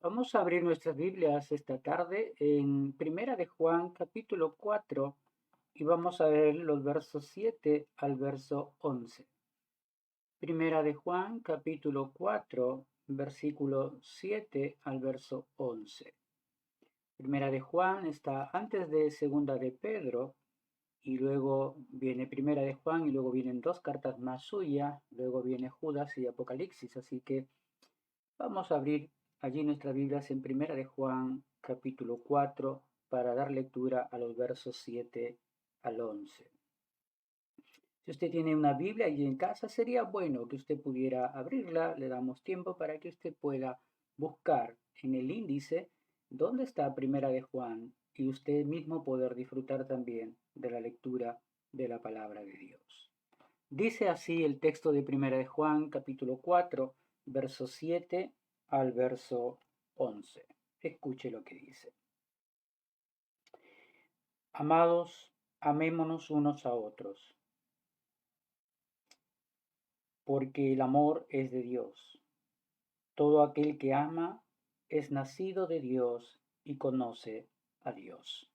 Vamos a abrir nuestras Biblias esta tarde en Primera de Juan, capítulo 4, y vamos a ver los versos 7 al verso 11. Primera de Juan, capítulo 4, versículo 7 al verso 11. Primera de Juan está antes de Segunda de Pedro, y luego viene Primera de Juan, y luego vienen dos cartas más suyas, luego viene Judas y Apocalipsis, así que vamos a abrir allí nuestras Biblias en Primera de Juan, capítulo 4, para dar lectura a los versos 7 al 11. Si usted tiene una Biblia allí en casa, sería bueno que usted pudiera abrirla. Le damos tiempo para que usted pueda buscar en el índice dónde está Primera de Juan y usted mismo poder disfrutar también de la lectura de la palabra de Dios. Dice así el texto de Primera de Juan, capítulo 4, verso 7 al verso 11. Escuche lo que dice. Amados, amémonos unos a otros, porque el amor es de Dios. Todo aquel que ama es nacido de Dios y conoce a Dios.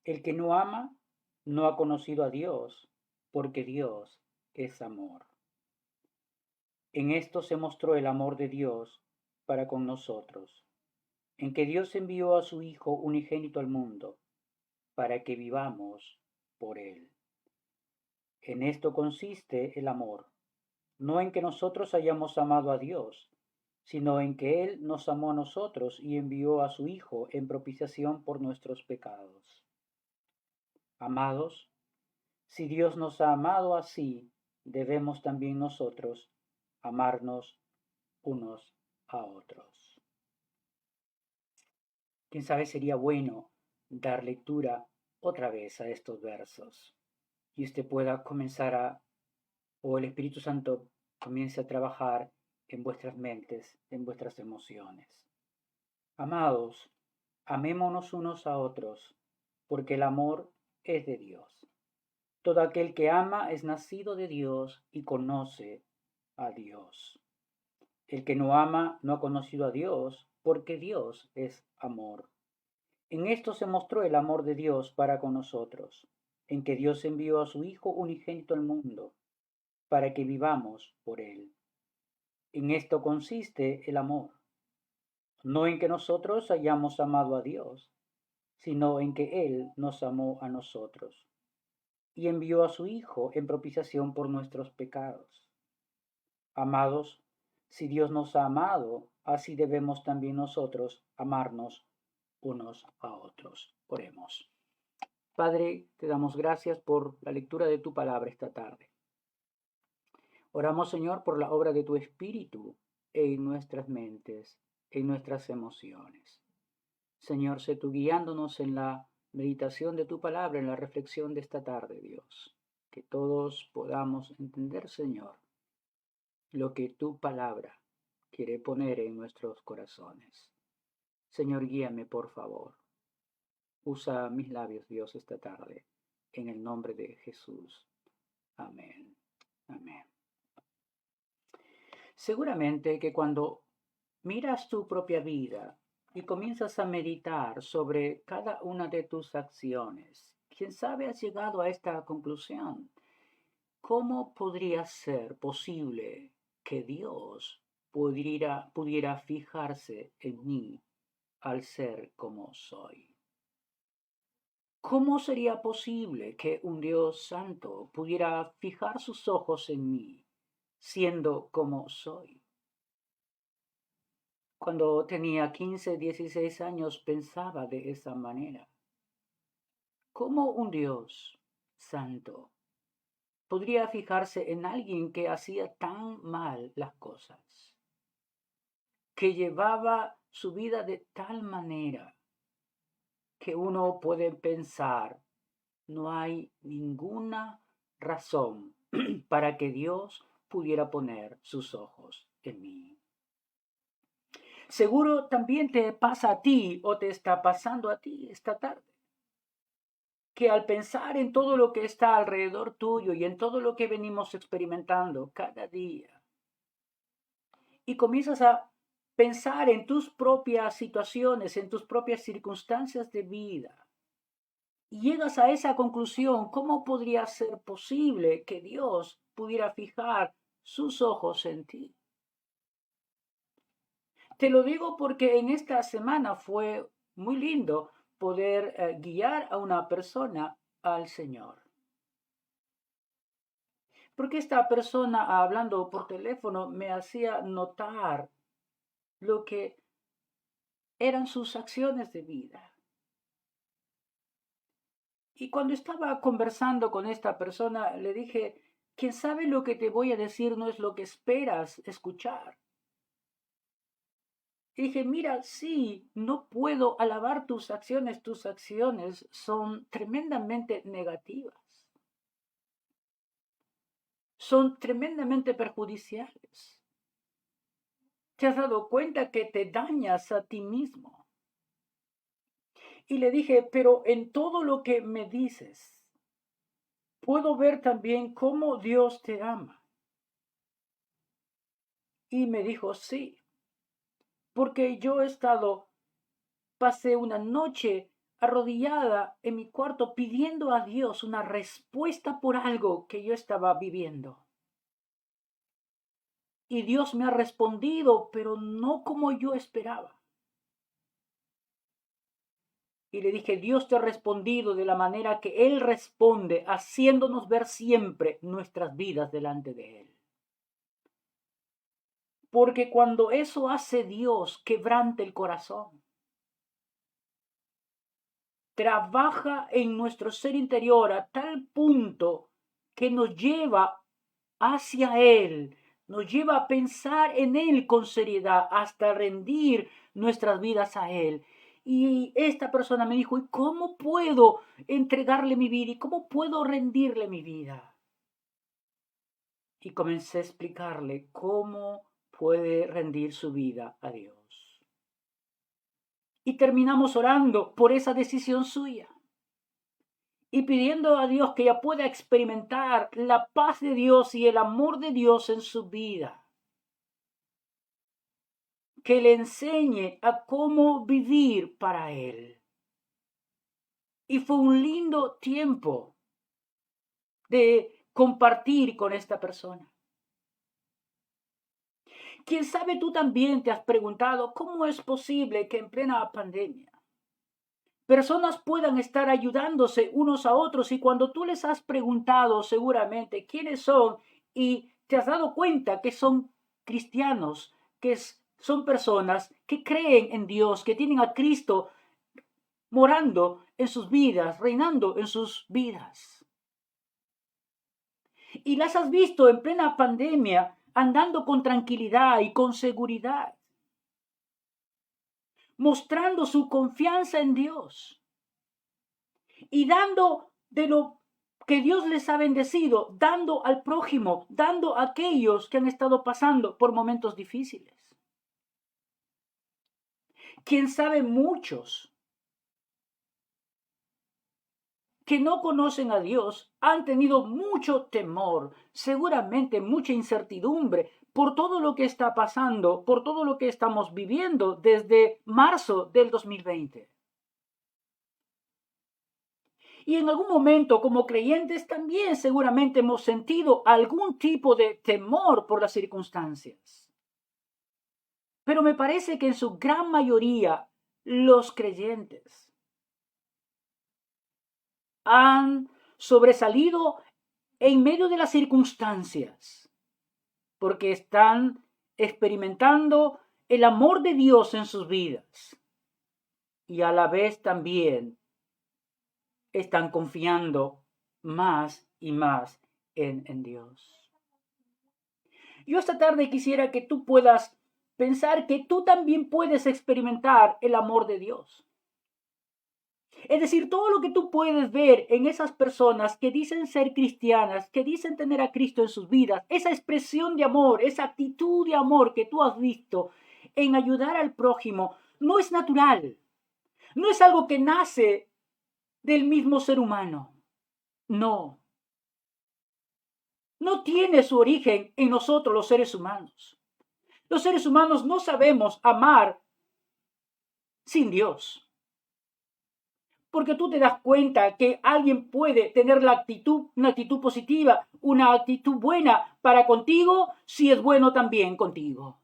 El que no ama no ha conocido a Dios, porque Dios es amor. En esto se mostró el amor de Dios para con nosotros, en que Dios envió a su Hijo unigénito al mundo, para que vivamos por Él. En esto consiste el amor, no en que nosotros hayamos amado a Dios, sino en que Él nos amó a nosotros y envió a su Hijo en propiciación por nuestros pecados. Amados, si Dios nos ha amado así, debemos también nosotros amarnos unos a otros. Quién sabe, sería bueno dar lectura otra vez a estos versos y usted pueda comenzar o el Espíritu Santo comience a trabajar en vuestras mentes, en vuestras emociones. Amados, amémonos unos a otros, porque el amor es de Dios. Todo aquel que ama es nacido de Dios y conoce a Dios. El que no ama no ha conocido a Dios, porque Dios es amor. En esto se mostró el amor de Dios para con nosotros, en que Dios envió a su Hijo unigénito al mundo, para que vivamos por Él. En esto consiste el amor, no en que nosotros hayamos amado a Dios, sino en que Él nos amó a nosotros, y envió a su Hijo en propiciación por nuestros pecados. Amados, si Dios nos ha amado, así debemos también nosotros amarnos unos a otros. Oremos. Padre, te damos gracias por la lectura de tu palabra esta tarde. Oramos, Señor, por la obra de tu Espíritu en nuestras mentes, en nuestras emociones. Señor, sé tú guiándonos en la meditación de tu palabra, en la reflexión de esta tarde, Dios. Que todos podamos entender, Señor, lo que tu palabra quiere poner en nuestros corazones. Señor, guíame, por favor. Usa mis labios, Dios, esta tarde, en el nombre de Jesús. Amén. Amén. Seguramente que cuando miras tu propia vida y comienzas a meditar sobre cada una de tus acciones, quién sabe has llegado a esta conclusión. ¿Cómo podría ser posible que Dios pudiera fijarse en mí al ser como soy? ¿Cómo sería posible que un Dios santo pudiera fijar sus ojos en mí, siendo como soy? Cuando tenía 15, 16 años pensaba de esa manera. ¿Cómo un Dios santo podría fijarse en alguien que hacía tan mal las cosas, que llevaba su vida de tal manera que uno puede pensar, no hay ninguna razón para que Dios pudiera poner sus ojos en mí? Seguro también te pasa a ti o te está pasando a ti esta tarde, que al pensar en todo lo que está alrededor tuyo y en todo lo que venimos experimentando cada día, y comienzas a pensar en tus propias situaciones, en tus propias circunstancias de vida, y llegas a esa conclusión, ¿cómo podría ser posible que Dios pudiera fijar sus ojos en ti? Te lo digo porque en esta semana fue muy lindo poder guiar a una persona al Señor. Porque esta persona, hablando por teléfono, me hacía notar lo que eran sus acciones de vida. Y cuando estaba conversando con esta persona, le dije, ¿quién sabe lo que te voy a decir no es lo que esperas escuchar? Y dije, mira, sí, no puedo alabar tus acciones son tremendamente negativas, son tremendamente perjudiciales. ¿Te has dado cuenta que te dañas a ti mismo? Y le dije, pero en todo lo que me dices, puedo ver también cómo Dios te ama. Y me dijo, sí, porque yo pasé una noche arrodillada en mi cuarto pidiendo a Dios una respuesta por algo que yo estaba viviendo. Y Dios me ha respondido, pero no como yo esperaba. Y le dije, Dios te ha respondido de la manera que Él responde, haciéndonos ver siempre nuestras vidas delante de Él. Porque cuando eso hace Dios, quebrante el corazón. Trabaja en nuestro ser interior a tal punto que nos lleva hacia Él, nos lleva a pensar en Él con seriedad hasta rendir nuestras vidas a Él. Y esta persona me dijo, ¿y cómo puedo entregarle mi vida? ¿Y cómo puedo rendirle mi vida? Y comencé a explicarle cómo puede rendir su vida a Dios. Y terminamos orando por esa decisión suya. Y pidiendo a Dios que ella pueda experimentar la paz de Dios y el amor de Dios en su vida. Que le enseñe a cómo vivir para Él. Y fue un lindo tiempo de compartir con esta persona. Quién sabe, tú también te has preguntado cómo es posible que en plena pandemia personas puedan estar ayudándose unos a otros, y cuando tú les has preguntado seguramente quiénes son y te has dado cuenta que son cristianos, son personas que creen en Dios, que tienen a Cristo morando en sus vidas, reinando en sus vidas. Y las has visto en plena pandemia andando con tranquilidad y con seguridad, mostrando su confianza en Dios y dando de lo que Dios les ha bendecido, dando al prójimo, dando a aquellos que han estado pasando por momentos difíciles. Quién sabe, muchos que no conocen a Dios han tenido mucho temor, seguramente mucha incertidumbre por todo lo que está pasando, por todo lo que estamos viviendo desde marzo del 2020. Y en algún momento, como creyentes, también seguramente hemos sentido algún tipo de temor por las circunstancias. Pero me parece que en su gran mayoría los creyentes han sobresalido en medio de las circunstancias, porque están experimentando el amor de Dios en sus vidas y a la vez también están confiando más y más en Dios. Yo esta tarde quisiera que tú puedas pensar que tú también puedes experimentar el amor de Dios. Es decir, todo lo que tú puedes ver en esas personas que dicen ser cristianas, que dicen tener a Cristo en sus vidas, esa expresión de amor, esa actitud de amor que tú has visto en ayudar al prójimo, no es natural, no es algo que nace del mismo ser humano, no. No tiene su origen en nosotros los seres humanos, Los seres humanos no sabemos amar sin Dios. Porque tú te das cuenta que alguien puede tener una actitud positiva, una actitud buena para contigo, si es bueno también contigo.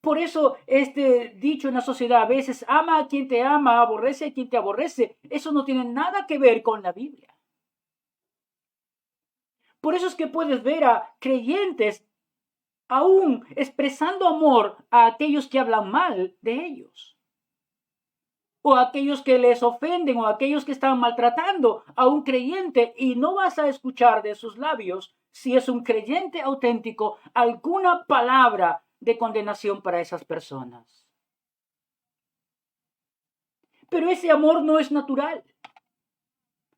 Por eso este dicho en la sociedad a veces, ama a quien te ama, aborrece a quien te aborrece. Eso no tiene nada que ver con la Biblia. Por eso es que puedes ver a creyentes aún expresando amor a aquellos que hablan mal de ellos, o a aquellos que les ofenden, o a aquellos que están maltratando a un creyente, y no vas a escuchar de sus labios, si es un creyente auténtico, alguna palabra de condenación para esas personas. Pero ese amor no es natural.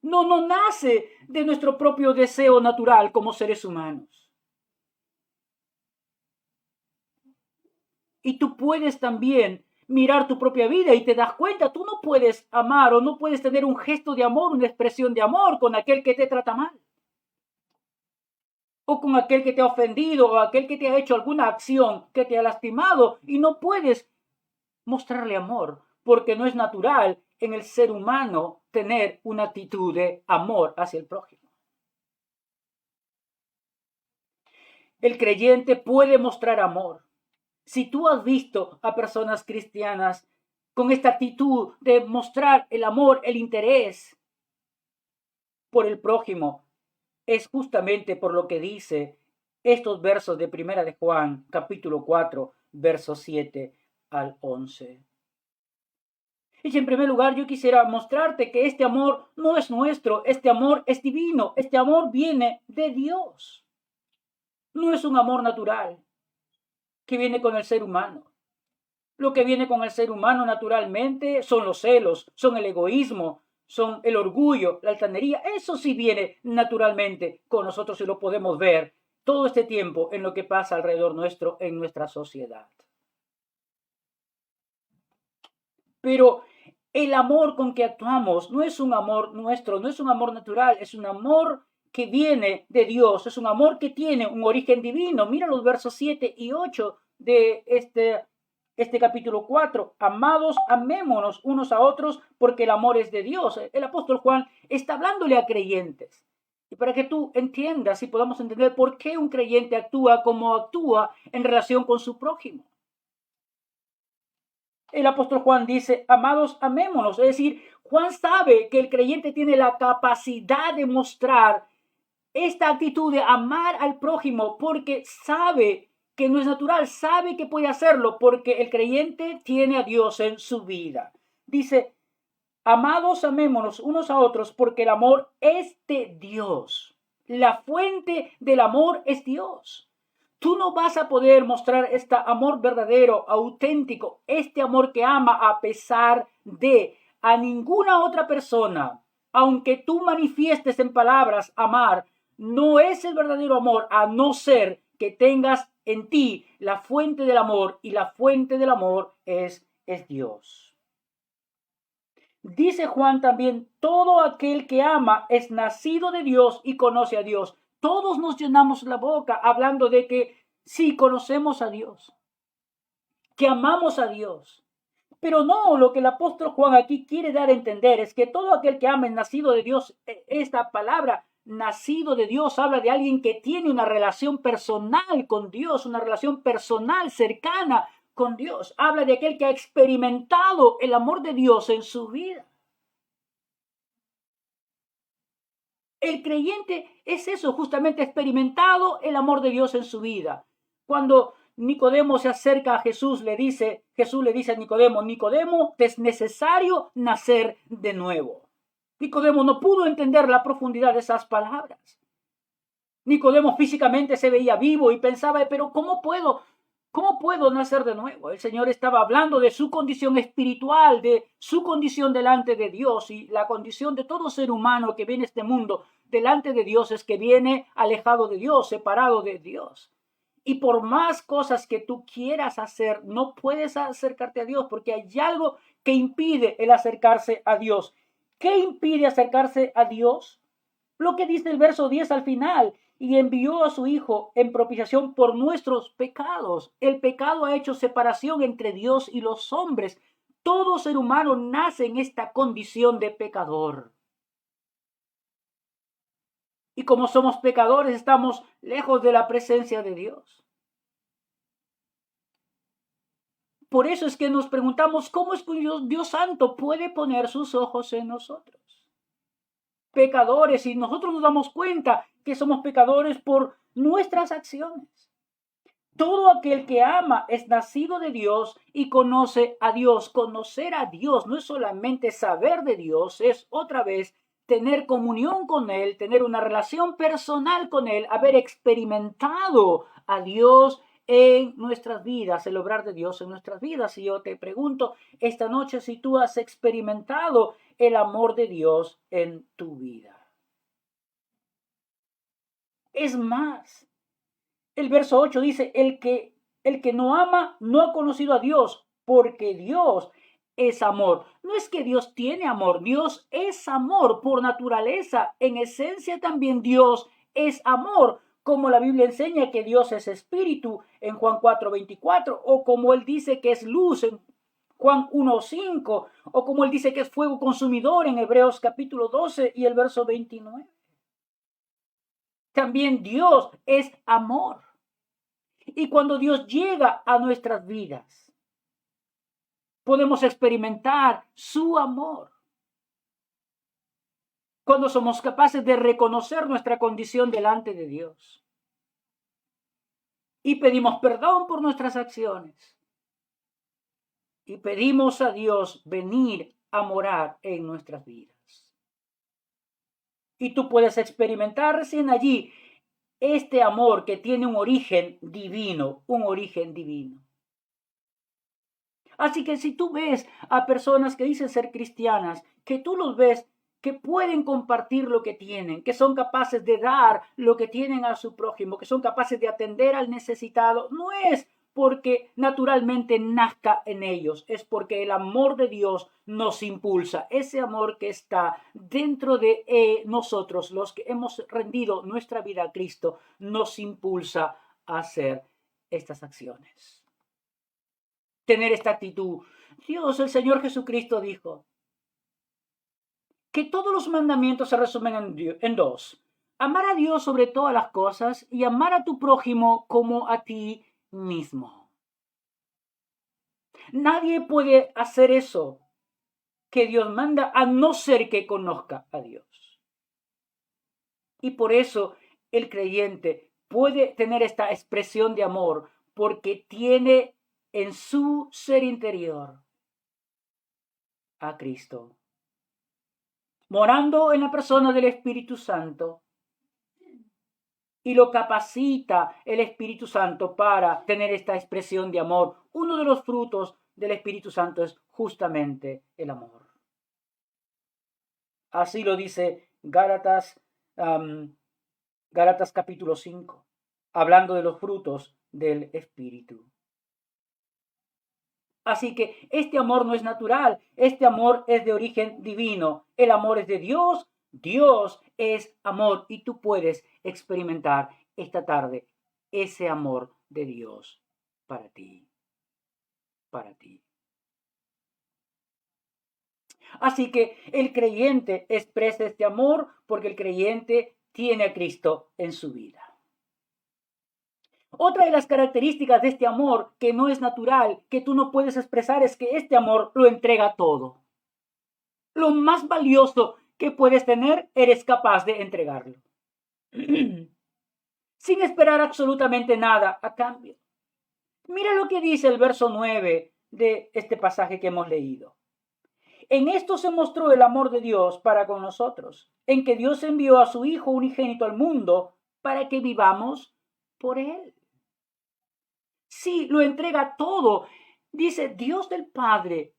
No nace de nuestro propio deseo natural como seres humanos. Y tú puedes también mirar tu propia vida y te das cuenta, tú no puedes amar o no puedes tener un gesto de amor, una expresión de amor con aquel que te trata mal, o con aquel que te ha ofendido, o aquel que te ha hecho alguna acción que te ha lastimado, y no puedes mostrarle amor, porque no es natural en el ser humano tener una actitud de amor hacia el prójimo. El creyente puede mostrar amor. Si tú has visto a personas cristianas con esta actitud de mostrar el amor, el interés por el prójimo, es justamente por lo que dice estos versos de Primera de Juan, capítulo 4, versos 7 al 11. Y en primer lugar, yo quisiera mostrarte que este amor no es nuestro, este amor es divino, este amor viene de Dios. No es un amor natural que viene con el ser humano. Lo que viene con el ser humano naturalmente son los celos, son el egoísmo, son el orgullo, la altanería. Eso sí viene naturalmente con nosotros y lo podemos ver todo este tiempo en lo que pasa alrededor nuestro en nuestra sociedad. Pero el amor con que actuamos no es un amor nuestro, no es un amor natural, es un amor que viene de Dios, es un amor que tiene un origen divino. Mira los versos 7 y 8 de este capítulo 4. Amados, amémonos unos a otros porque el amor es de Dios. El apóstol Juan está hablándole a creyentes. Y para que tú entiendas y podamos entender por qué un creyente actúa como actúa en relación con su prójimo. El apóstol Juan dice, amados, amémonos. Es decir, Juan sabe que el creyente tiene la capacidad de mostrar esta actitud de amar al prójimo porque sabe que no es natural, sabe que puede hacerlo porque el creyente tiene a Dios en su vida. Dice, amados, amémonos unos a otros porque el amor es de Dios. La fuente del amor es Dios. Tú no vas a poder mostrar este amor verdadero, auténtico, este amor que ama a pesar de a ninguna otra persona. Aunque tú manifiestes en palabras amar, no es el verdadero amor a no ser que tengas en ti la fuente del amor, y la fuente del amor es Dios. Dice Juan también, todo aquel que ama es nacido de Dios y conoce a Dios. Todos nos llenamos la boca hablando de que sí conocemos a Dios, que amamos a Dios. Pero no, lo que el apóstol Juan aquí quiere dar a entender es que todo aquel que ama es nacido de Dios. Esta palabra nacido de Dios habla de alguien que tiene una relación personal con Dios, una relación personal cercana con Dios. Habla de aquel que ha experimentado el amor de Dios en su vida. El creyente es eso, justamente experimentado el amor de Dios en su vida. Cuando Nicodemo se acerca a Jesús le dice a Nicodemo, Nicodemo, te es necesario nacer de nuevo. Nicodemo no pudo entender la profundidad de esas palabras. Nicodemo físicamente se veía vivo y pensaba, pero ¿cómo puedo nacer de nuevo? El Señor estaba hablando de su condición espiritual, de su condición delante de Dios, y la condición de todo ser humano que viene a este mundo delante de Dios es que viene alejado de Dios, separado de Dios. Y por más cosas que tú quieras hacer, no puedes acercarte a Dios porque hay algo que impide el acercarse a Dios. ¿Qué impide acercarse a Dios? Lo que dice el verso 10 al final, y envió a su Hijo en propiciación por nuestros pecados. El pecado ha hecho separación entre Dios y los hombres. Todo ser humano nace en esta condición de pecador. Y como somos pecadores, estamos lejos de la presencia de Dios. Por eso es que nos preguntamos, ¿cómo es que Dios Santo puede poner sus ojos en nosotros? Pecadores, y nosotros nos damos cuenta que somos pecadores por nuestras acciones. Todo aquel que ama es nacido de Dios y conoce a Dios. Conocer a Dios no es solamente saber de Dios, es otra vez tener comunión con Él, tener una relación personal con Él, haber experimentado a Dios en nuestras vidas, el obrar de Dios en nuestras vidas. Y yo te pregunto esta noche si tú has experimentado el amor de Dios en tu vida. Es más, el verso 8 dice, el que no ama no ha conocido a Dios, porque Dios es amor. No es que Dios tiene amor, Dios es amor por naturaleza. En esencia también Dios es amor, como la Biblia enseña que Dios es espíritu en Juan 4:24, o como Él dice que es luz en Juan 1:5, o como Él dice que es fuego consumidor en Hebreos capítulo 12 y el verso 29. También Dios es amor. Y cuando Dios llega a nuestras vidas, podemos experimentar su amor. Cuando somos capaces de reconocer nuestra condición delante de Dios. Y pedimos perdón por nuestras acciones. Y pedimos a Dios venir a morar en nuestras vidas. Y tú puedes experimentar recién allí este amor que tiene un origen divino, un origen divino. Así que si tú ves a personas que dicen ser cristianas, que tú los ves que pueden compartir lo que tienen, que son capaces de dar lo que tienen a su prójimo, que son capaces de atender al necesitado, no es porque naturalmente nazca en ellos, es porque el amor de Dios nos impulsa, ese amor que está dentro de nosotros, los que hemos rendido nuestra vida a Cristo, nos impulsa a hacer estas acciones. Tener esta actitud. Dios, el Señor Jesucristo dijo que todos los mandamientos se resumen en dos. Amar a Dios sobre todas las cosas y amar a tu prójimo como a ti mismo. Nadie puede hacer eso que Dios manda a no ser que conozca a Dios. Y por eso el creyente puede tener esta expresión de amor porque tiene en su ser interior a Cristo, morando en la persona del Espíritu Santo, y lo capacita el Espíritu Santo para tener esta expresión de amor. Uno de los frutos del Espíritu Santo es justamente el amor. Así lo dice Gálatas, Gálatas capítulo 5, hablando de los frutos del Espíritu. Así que este amor no es natural, este amor es de origen divino. El amor es de Dios, Dios es amor y tú puedes experimentar esta tarde ese amor de Dios para ti, para ti. Así que el creyente expresa este amor porque el creyente tiene a Cristo en su vida. Otra de las características de este amor que no es natural, que tú no puedes expresar, es que este amor lo entrega todo. Lo más valioso que puedes tener, eres capaz de entregarlo. Sin esperar absolutamente nada a cambio. Mira lo que dice el verso 9 de este pasaje que hemos leído. En esto se mostró el amor de Dios para con nosotros, en que Dios envió a su Hijo unigénito al mundo para que vivamos por Él. Sí, lo entrega todo. Dice Dios del Padre,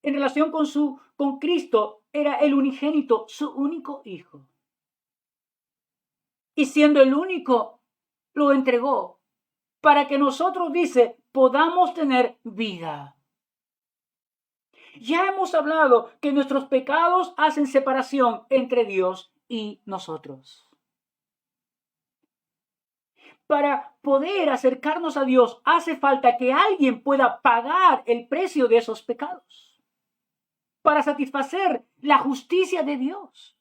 en relación con Cristo, era el unigénito, su único Hijo. Y siendo el único, lo entregó para que nosotros, dice, podamos tener vida. Ya hemos hablado que nuestros pecados hacen separación entre Dios y nosotros. para poder acercarnos a Dios, hace falta que alguien pueda pagar el precio de esos pecados para satisfacer la justicia de Dios.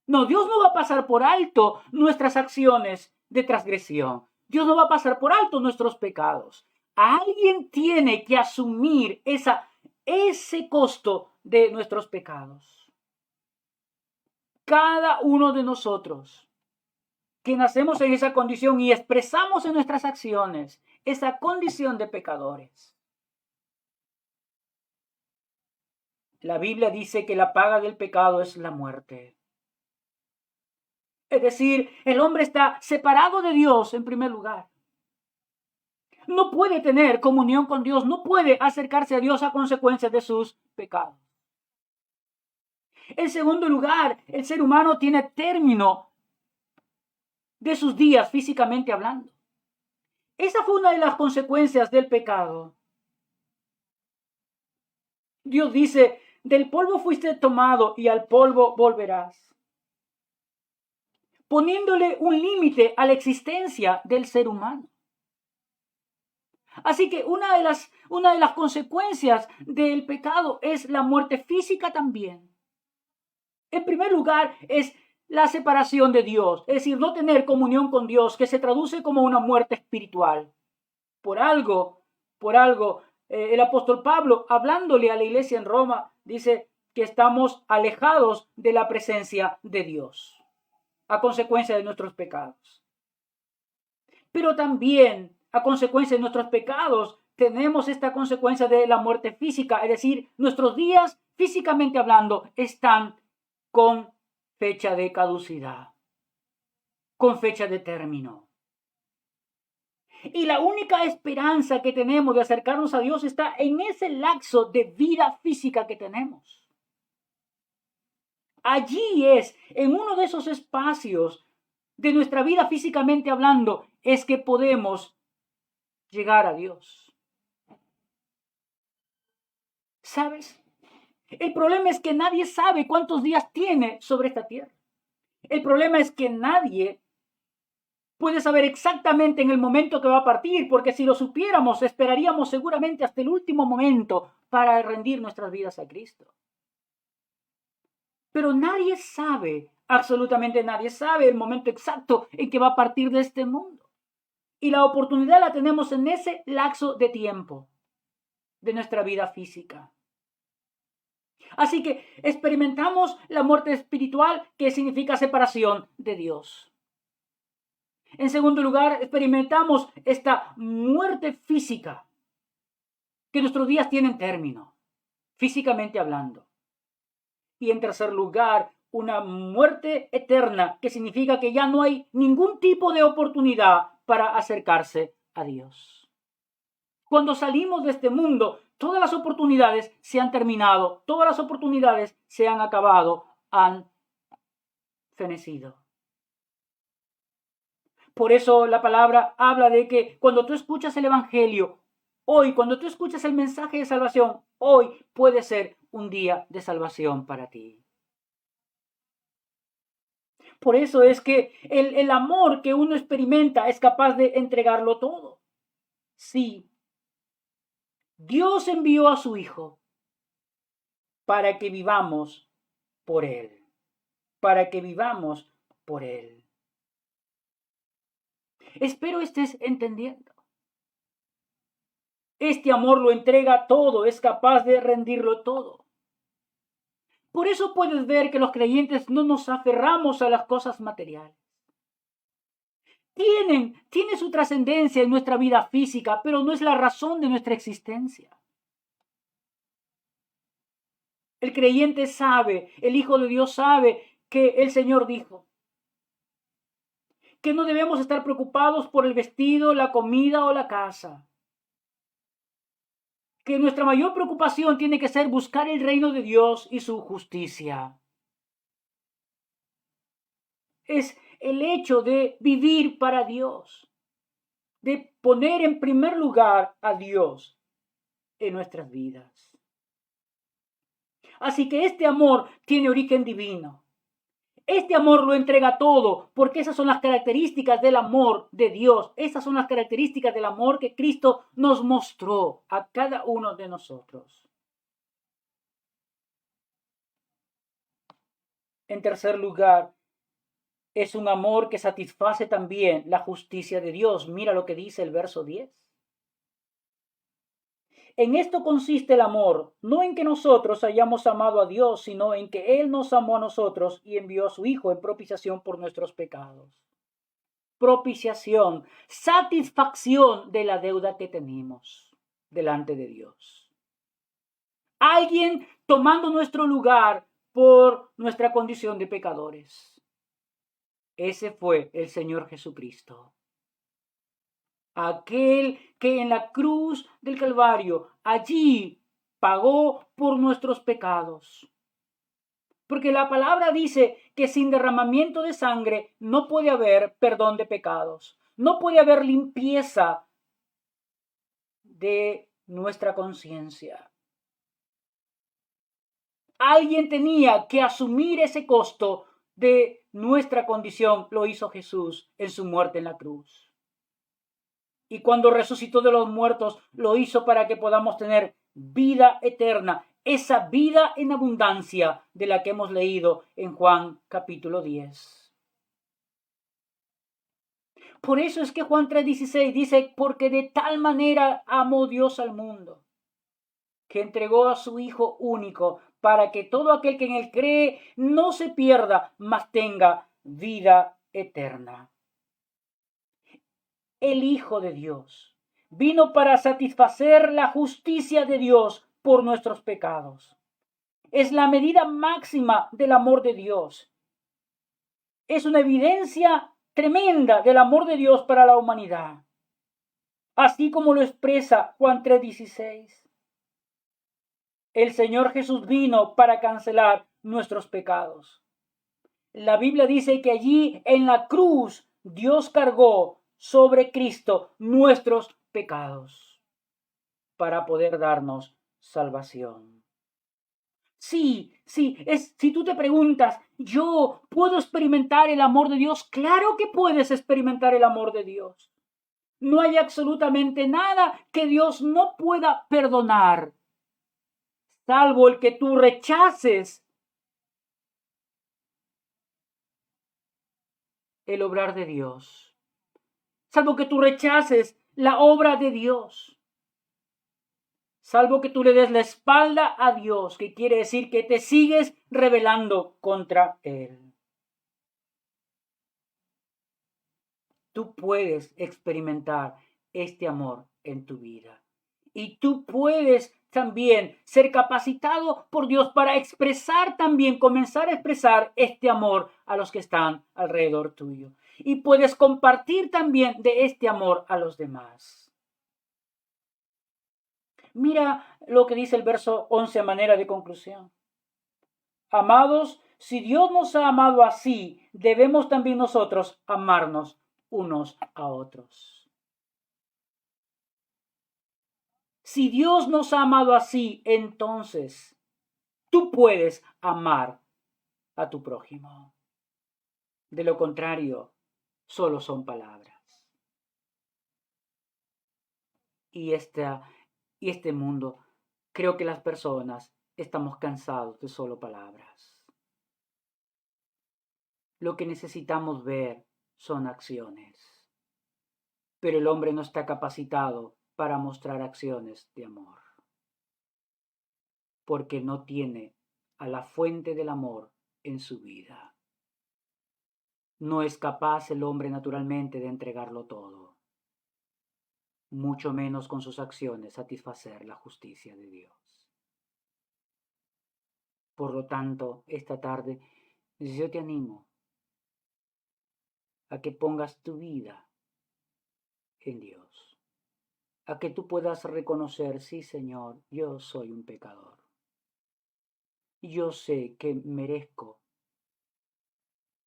No, Dios no va a pasar por alto nuestras acciones de transgresión. Dios no va a pasar por alto nuestros pecados. Alguien tiene que asumir ese costo de nuestros pecados. Cada uno de nosotros que nacemos en esa condición y expresamos en nuestras acciones esa condición de pecadores. La Biblia dice que la paga del pecado es la muerte. Es decir, el hombre está separado de Dios en primer lugar. No puede tener comunión con Dios, no puede acercarse a Dios a consecuencia de sus pecados. En segundo lugar, el ser humano tiene término de sus días físicamente hablando. Esa fue una de las consecuencias del pecado. Dios dice, del polvo fuiste tomado y al polvo volverás, poniéndole un límite a la existencia del ser humano. Así que una de las consecuencias del pecado es la muerte física también. En primer lugar, es la separación de Dios, es decir, no tener comunión con Dios, que se traduce como una muerte espiritual. Por algo, el apóstol Pablo, hablándole a la iglesia en Roma, dice que estamos alejados de la presencia de Dios a consecuencia de nuestros pecados. Pero también, a consecuencia de nuestros pecados, tenemos esta consecuencia de la muerte física, es decir, nuestros días, físicamente hablando, están con fecha de caducidad, con fecha de término. Y la única esperanza que tenemos de acercarnos a Dios está en ese lapso de vida física que tenemos. Allí es, en uno de esos espacios de nuestra vida físicamente hablando, es que podemos llegar a Dios. ¿Sabes? El problema es que nadie sabe cuántos días tiene sobre esta tierra. El problema es que nadie puede saber exactamente en el momento que va a partir, porque si lo supiéramos, esperaríamos seguramente hasta el último momento para rendir nuestras vidas a Cristo. Pero nadie sabe, absolutamente nadie sabe el momento exacto en que va a partir de este mundo. Y la oportunidad la tenemos en ese lapso de tiempo de nuestra vida física. Así que experimentamos la muerte espiritual, que significa separación de Dios. En segundo lugar, experimentamos esta muerte física, que nuestros días tienen término, físicamente hablando. Y en tercer lugar, una muerte eterna, que significa que ya no hay ningún tipo de oportunidad para acercarse a Dios. Cuando salimos de este mundo, todas las oportunidades se han terminado, todas las oportunidades se han acabado, han fenecido. Por eso la palabra habla de que cuando tú escuchas el Evangelio, hoy, cuando tú escuchas el mensaje de salvación, hoy puede ser un día de salvación para ti. Por eso es que el amor que uno experimenta es capaz de entregarlo todo. Sí, Dios envió a su Hijo para que vivamos por Él, para que vivamos por Él. Espero estés entendiendo. Este amor lo entrega todo, es capaz de rendirlo todo. Por eso puedes ver que los creyentes no nos aferramos a las cosas materiales. Tiene su trascendencia en nuestra vida física, pero no es la razón de nuestra existencia. El creyente sabe, el Hijo de Dios sabe que el Señor dijo que no debemos estar preocupados por el vestido, la comida o la casa. Que nuestra mayor preocupación tiene que ser buscar el reino de Dios y su justicia. Es el hecho de vivir para Dios, de poner en primer lugar a Dios en nuestras vidas. Así que este amor tiene origen divino. Este amor lo entrega todo, porque esas son las características del amor de Dios. Esas son las características del amor que Cristo nos mostró a cada uno de nosotros. En tercer lugar, es un amor que satisface también la justicia de Dios. Mira lo que dice el verso 10. En esto consiste el amor, no en que nosotros hayamos amado a Dios, sino en que Él nos amó a nosotros y envió a su Hijo en propiciación por nuestros pecados. Propiciación, satisfacción de la deuda que tenemos delante de Dios. Alguien tomando nuestro lugar por nuestra condición de pecadores. Ese fue el Señor Jesucristo. Aquel que en la cruz del Calvario allí pagó por nuestros pecados. Porque la palabra dice que sin derramamiento de sangre no puede haber perdón de pecados. No puede haber limpieza de nuestra conciencia. Alguien tenía que asumir ese costo de nuestra condición. Lo hizo Jesús en su muerte en la cruz. Y cuando resucitó de los muertos, lo hizo para que podamos tener vida eterna, esa vida en abundancia de la que hemos leído en Juan capítulo 10. Por eso es que Juan 3:16 dice, porque de tal manera amó Dios al mundo, que entregó a su Hijo único, para que todo aquel que en él cree no se pierda, mas tenga vida eterna. El Hijo de Dios vino para satisfacer la justicia de Dios por nuestros pecados. Es la medida máxima del amor de Dios. Es una evidencia tremenda del amor de Dios para la humanidad. Así como lo expresa Juan 3:16. El Señor Jesús vino para cancelar nuestros pecados. La Biblia dice que allí en la cruz Dios cargó sobre Cristo nuestros pecados para poder darnos salvación. Sí, si tú te preguntas, ¿yo puedo experimentar el amor de Dios? Claro que puedes experimentar el amor de Dios. No hay absolutamente nada que Dios no pueda perdonar, salvo el que tú rechaces el obrar de Dios, salvo que tú rechaces la obra de Dios, salvo que tú le des la espalda a Dios, que quiere decir que te sigues rebelando contra Él. Tú puedes experimentar este amor en tu vida. Y tú puedes también ser capacitado por Dios para expresar también, comenzar a expresar este amor a los que están alrededor tuyo. Y puedes compartir también de este amor a los demás. Mira lo que dice el verso 11 a manera de conclusión. Amados, si Dios nos ha amado así, debemos también nosotros amarnos unos a otros. Si Dios nos ha amado así, entonces tú puedes amar a tu prójimo. De lo contrario, solo son palabras. Y este mundo, creo que las personas estamos cansados de solo palabras. Lo que necesitamos ver son acciones. Pero el hombre no está capacitado para mostrar acciones de amor, porque no tiene a la fuente del amor en su vida. No es capaz el hombre naturalmente de entregarlo todo, mucho menos con sus acciones satisfacer la justicia de Dios. Por lo tanto, esta tarde yo te animo a que pongas tu vida en Dios, a que tú puedas reconocer, sí Señor, yo soy un pecador. Yo sé que merezco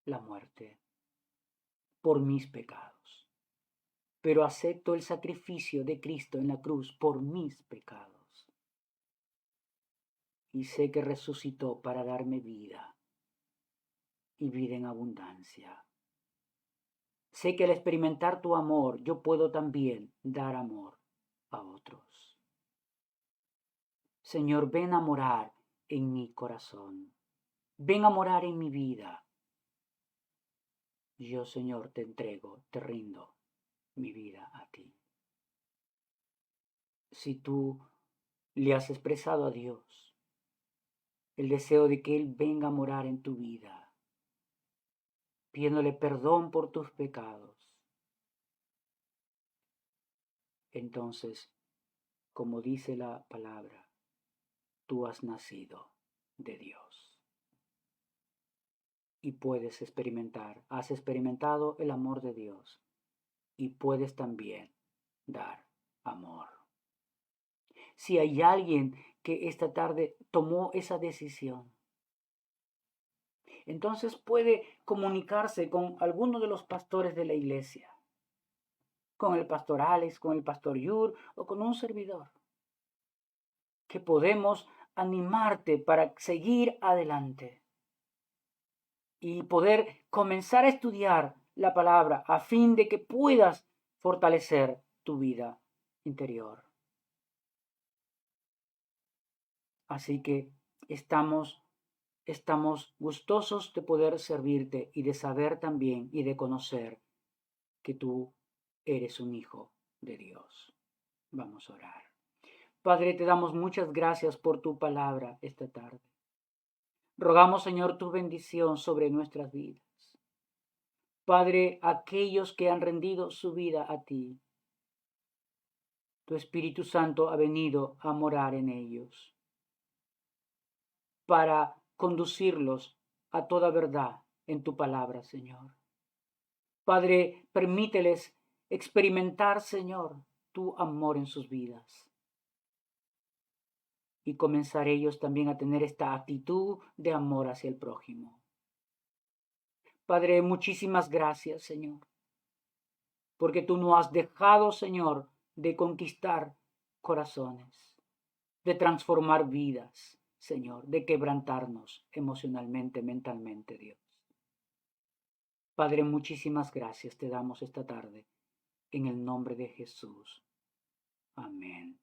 la muerte por mis pecados, pero acepto el sacrificio de Cristo en la cruz por mis pecados. Y sé que resucitó para darme vida y vida en abundancia. Sé que al experimentar tu amor, yo puedo también dar amor a otros. Señor, ven a morar en mi corazón. Ven a morar en mi vida. Yo, Señor, te entrego, te rindo mi vida a ti. Si tú le has expresado a Dios el deseo de que Él venga a morar en tu vida, pidiéndole perdón por tus pecados, entonces, como dice la palabra, tú has nacido de Dios. Y puedes experimentar, has experimentado el amor de Dios y puedes también dar amor. Si hay alguien que esta tarde tomó esa decisión, entonces puede comunicarse con alguno de los pastores de la iglesia, con el pastor Alex, con el pastor Yur o con un servidor, que podemos animarte para seguir adelante y poder comenzar a estudiar la palabra a fin de que puedas fortalecer tu vida interior. Así que estamos gustosos de poder servirte y de saber también y de conocer que tú eres un hijo de Dios. Vamos a orar. Padre, te damos muchas gracias por tu palabra esta tarde. Rogamos, Señor, tu bendición sobre nuestras vidas. Padre, aquellos que han rendido su vida a ti, tu Espíritu Santo ha venido a morar en ellos para conducirlos a toda verdad en tu palabra, Señor. Padre, permíteles experimentar, Señor, tu amor en sus vidas. Y comenzar ellos también a tener esta actitud de amor hacia el prójimo. Padre, muchísimas gracias, Señor, porque tú no has dejado, Señor, de conquistar corazones, de transformar vidas, Señor, de quebrantarnos emocionalmente, mentalmente, Dios. Padre, muchísimas gracias te damos esta tarde, en el nombre de Jesús. Amén.